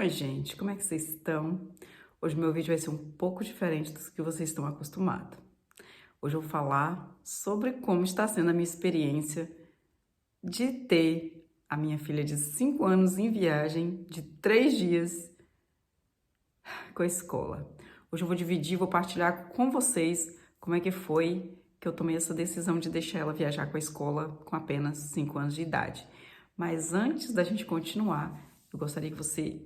Oi, gente, como é que vocês estão? Hoje meu vídeo vai ser um pouco diferente do que vocês estão acostumados. Hoje eu vou falar sobre como está sendo a minha experiência de ter a minha filha de 5 anos em viagem de 3 dias com a escola. Hoje eu vou dividir, vou partilhar com vocês como é que foi que eu tomei essa decisão de deixar ela viajar com a escola com apenas 5 anos de idade. Mas antes da gente continuar, eu gostaria que você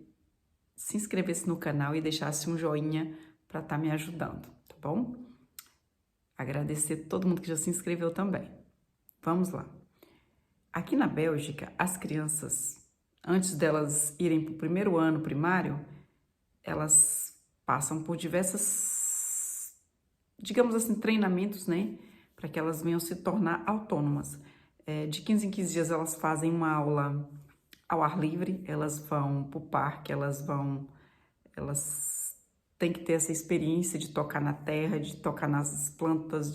se inscrevesse no canal e deixasse um joinha para estar me ajudando, tá bom? Agradecer todo mundo que já se inscreveu também. Vamos lá. Aqui na Bélgica, as crianças, antes delas irem para o primeiro ano primário, elas passam por diversas, digamos assim, treinamentos, né? Para que elas venham se tornar autônomas. De 15 em 15 dias elas fazem uma aula ao ar livre, elas vão para o parque, elas têm que ter essa experiência de tocar na terra, de tocar nas plantas,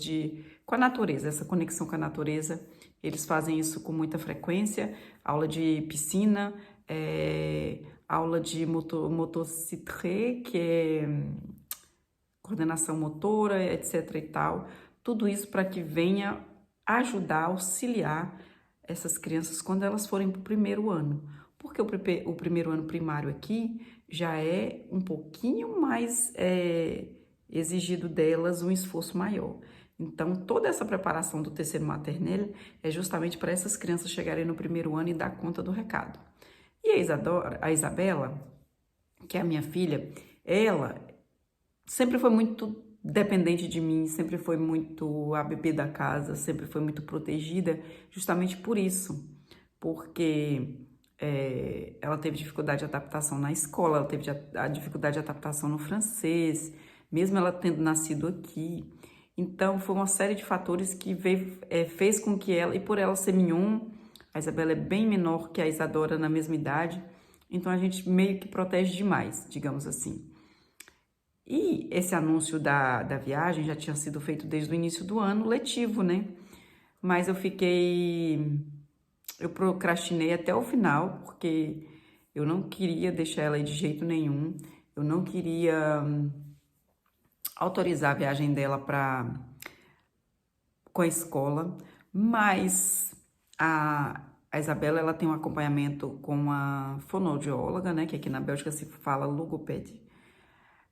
com a natureza, essa conexão com a natureza. Eles fazem isso com muita frequência, aula de piscina, aula de motocitré, que é coordenação motora, etc e tal. Tudo isso para que venha ajudar, auxiliar essas crianças quando elas forem para o primeiro ano. Porque o primeiro ano primário aqui já é um pouquinho mais exigido delas, um esforço maior. Então, toda essa preparação do terceiro maternel é justamente para essas crianças chegarem no primeiro ano e dar conta do recado. E a Isabela, que é a minha filha, ela sempre foi muito dependente de mim, sempre foi muito a bebê da casa, sempre foi muito protegida, justamente por isso, porque ela teve dificuldade de adaptação na escola, ela teve a dificuldade de adaptação no francês, mesmo ela tendo nascido aqui. Então, foi uma série de fatores que fez com que ela, e por ela ser mignon, a Isabela é bem menor que a Isadora na mesma idade, então a gente meio que protege demais, digamos assim. E esse anúncio da viagem já tinha sido feito desde o início do ano letivo, né? Mas eu procrastinei até o final, porque eu não queria deixar ela aí de jeito nenhum, eu não queria autorizar a viagem dela com a escola, mas a Isabela, ela tem um acompanhamento com uma fonoaudióloga, né? Que aqui na Bélgica se fala logopede.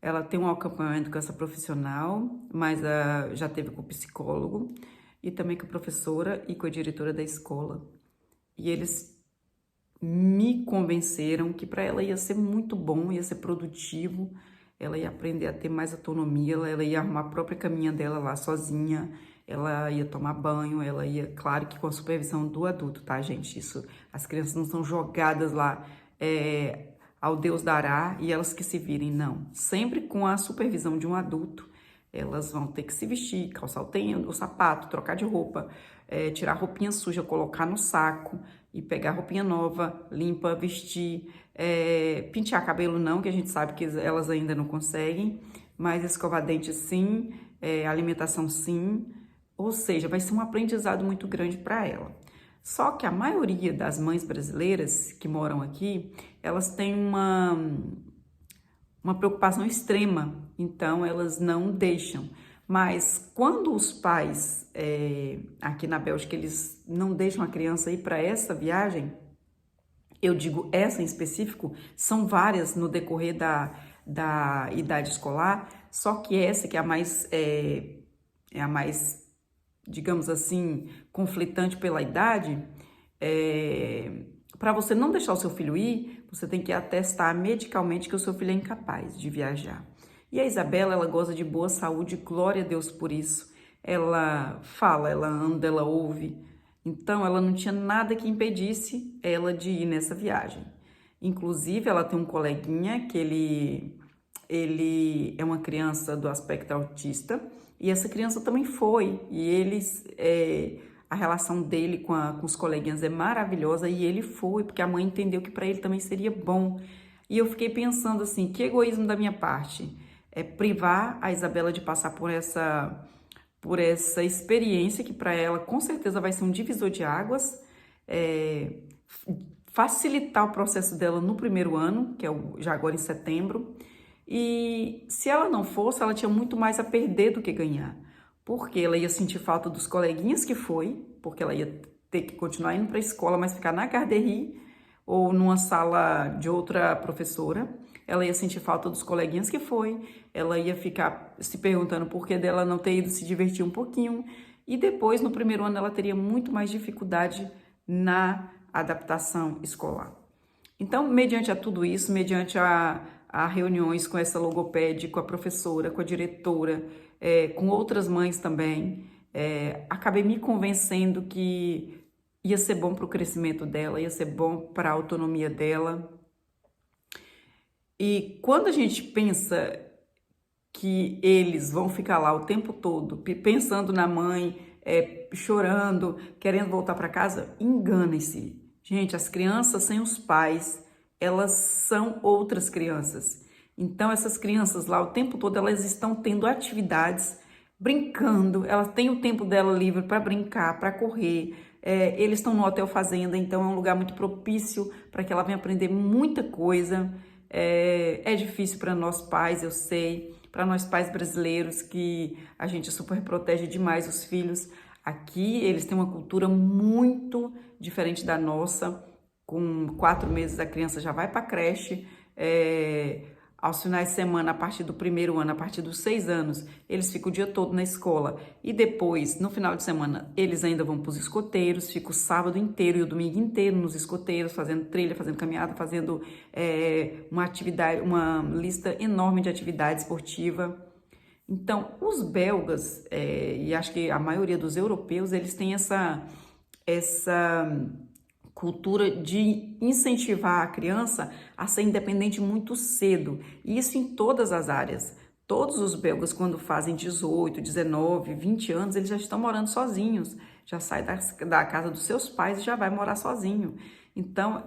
Ela tem um acompanhamento com essa profissional, mas já teve com o psicólogo e também com a professora e com a diretora da escola. E eles me convenceram que para ela ia ser muito bom, ia ser produtivo, ela ia aprender a ter mais autonomia, ela ia arrumar a própria caminha dela lá sozinha, ela ia tomar banho, ela ia, claro que com a supervisão do adulto, tá, gente? Isso, as crianças não são jogadas lá ao Deus dará e elas que se virem, não. Sempre com a supervisão de um adulto, elas vão ter que se vestir, calçar o sapato, trocar de roupa, tirar a roupinha suja, colocar no saco e pegar a roupinha nova, limpa, vestir, pentear cabelo não, que a gente sabe que elas ainda não conseguem, mas escovar dente sim, alimentação sim, ou seja, vai ser um aprendizado muito grande para ela. Só que a maioria das mães brasileiras que moram aqui, elas têm uma preocupação extrema, então elas não deixam. Mas quando os pais, aqui na Bélgica, eles não deixam a criança ir para essa viagem, eu digo essa em específico, são várias no decorrer da idade escolar, só que essa que é a mais, digamos assim, conflitante pela idade, para você não deixar o seu filho ir, você tem que atestar medicalmente que o seu filho é incapaz de viajar. E a Isabela, ela goza de boa saúde, glória a Deus por isso. Ela fala, ela anda, ela ouve. Então, ela não tinha nada que impedisse ela de ir nessa viagem. Inclusive, ela tem um coleguinha que ele é uma criança do aspecto autista, e essa criança também foi, e a relação dele com os coleguinhas é maravilhosa, e ele foi, porque a mãe entendeu que para ele também seria bom. E eu fiquei pensando assim, que egoísmo da minha parte, privar a Isabela de passar por essa experiência, que para ela com certeza vai ser um divisor de águas, facilitar o processo dela no primeiro ano, que é já agora em setembro. E se ela não fosse, ela tinha muito mais a perder do que ganhar, porque ela ia sentir falta dos coleguinhas que foi, porque ela ia ter que continuar indo para a escola, mas ficar na garderie ou numa sala de outra professora. Ela ia sentir falta dos coleguinhas que foi, ela ia ficar se perguntando por que dela não ter ido se divertir um pouquinho. E depois, no primeiro ano, ela teria muito mais dificuldade na adaptação escolar. Então, mediante a tudo isso, mediante a reuniões com essa logopede, com a professora, com a diretora, com outras mães também, acabei me convencendo que ia ser bom para o crescimento dela, ia ser bom para a autonomia dela. E quando a gente pensa que eles vão ficar lá o tempo todo, pensando na mãe, chorando, querendo voltar para casa, engane-se. Gente, as crianças sem os pais, elas são outras crianças. Então, essas crianças lá, o tempo todo, elas estão tendo atividades, brincando, elas têm o tempo dela livre para brincar, para correr. Eles estão no Hotel Fazenda, então é um lugar muito propício para que ela venha aprender muita coisa. É difícil para nós pais, eu sei, para nós pais brasileiros, que a gente super protege demais os filhos. Aqui eles têm uma cultura muito diferente da nossa. Com 4 meses a criança já vai para a creche. Aos finais de semana, a partir do primeiro ano, a partir dos 6 anos, eles ficam o dia todo na escola. E depois, no final de semana, eles ainda vão para os escoteiros, ficam o sábado inteiro e o domingo inteiro nos escoteiros, fazendo trilha, fazendo caminhada, fazendo uma atividade, uma lista enorme de atividade esportiva. Então, os belgas, e acho que a maioria dos europeus, eles têm essa cultura de incentivar a criança a ser independente muito cedo, e isso em todas as áreas. Todos os belgas, quando fazem 18, 19, 20 anos, eles já estão morando sozinhos, já sai da casa dos seus pais e já vai morar sozinho. Então,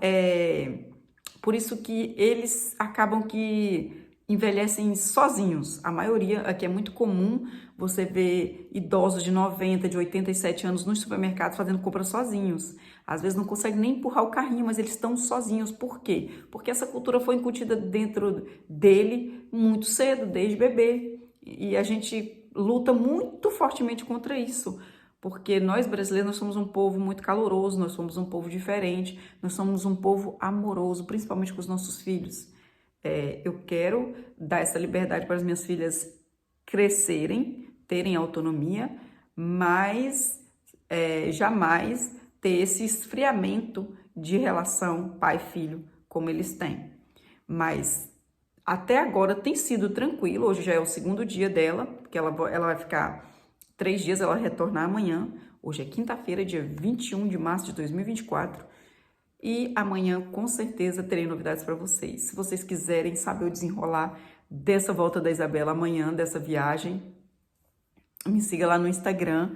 por isso que eles acabam que envelhecem sozinhos. A maioria, aqui é muito comum você ver idosos de 90, de 87 anos nos supermercados fazendo compras sozinhos. Às vezes não conseguem nem empurrar o carrinho, mas eles estão sozinhos. Por quê? Porque essa cultura foi incutida dentro dele muito cedo, desde bebê. E a gente luta muito fortemente contra isso. Porque nós brasileiros, nós somos um povo muito caloroso, nós somos um povo diferente, nós somos um povo amoroso, principalmente com os nossos filhos. Eu quero dar essa liberdade para as minhas filhas crescerem, terem autonomia, mas jamais ter esse esfriamento de relação pai-filho como eles têm. Mas até agora tem sido tranquilo. Hoje já é o 2º dia dela, porque ela vai ficar 3 dias, ela vai retornar amanhã. Hoje é quinta-feira, dia 21 de março de 2024. E amanhã, com certeza, terei novidades para vocês. Se vocês quiserem saber o desenrolar dessa volta da Isabela amanhã, dessa viagem, me siga lá no Instagram,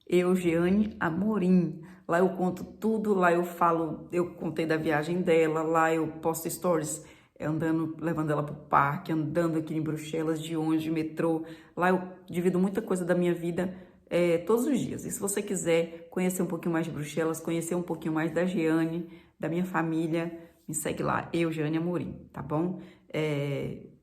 Eugiane Amorim. Lá eu conto tudo, lá eu falo, eu contei da viagem dela, lá eu posto stories andando, levando ela para o parque, andando aqui em Bruxelas, de ônibus, de metrô. Lá eu divido muita coisa da minha vida todos os dias. E se você quiser conhecer um pouquinho mais de Bruxelas, conhecer um pouquinho mais da Giane, da minha família, me segue lá, Eugiane Amorim, tá bom?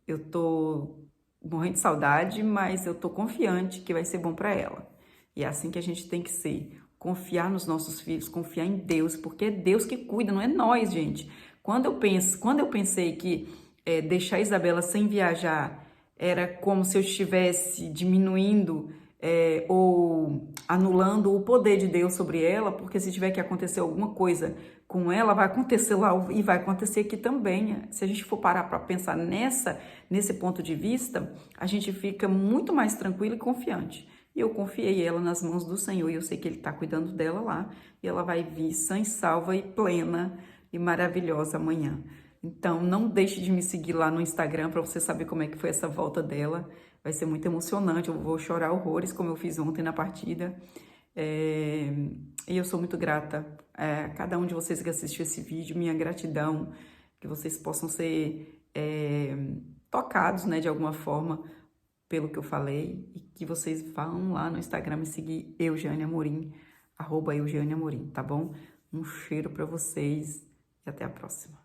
Eu tô morrendo de saudade, mas eu tô confiante que vai ser bom para ela. E é assim que a gente tem que ser, confiar nos nossos filhos, confiar em Deus, porque é Deus que cuida, não é nós, gente. Quando eu pensei que deixar a Isabela sem viajar era como se eu estivesse diminuindo ou anulando o poder de Deus sobre ela, porque se tiver que acontecer alguma coisa com ela, vai acontecer lá e vai acontecer aqui também. Se a gente for parar para pensar nesse ponto de vista, a gente fica muito mais tranquilo e confiante. E eu confiei ela nas mãos do Senhor e eu sei que Ele está cuidando dela lá e ela vai vir sã e salva e plena e maravilhosa amanhã. Então, não deixe de me seguir lá no Instagram para você saber como é que foi essa volta dela. Vai ser muito emocionante, eu vou chorar horrores, como eu fiz ontem na partida. E eu sou muito grata a cada um de vocês que assistiu esse vídeo, minha gratidão, que vocês possam ser tocados, né, de alguma forma, pelo que eu falei, e que vocês vão lá no Instagram me seguir, Eugiane Amorim, @Eugiane Amorim, tá bom? Um cheiro para vocês e até a próxima.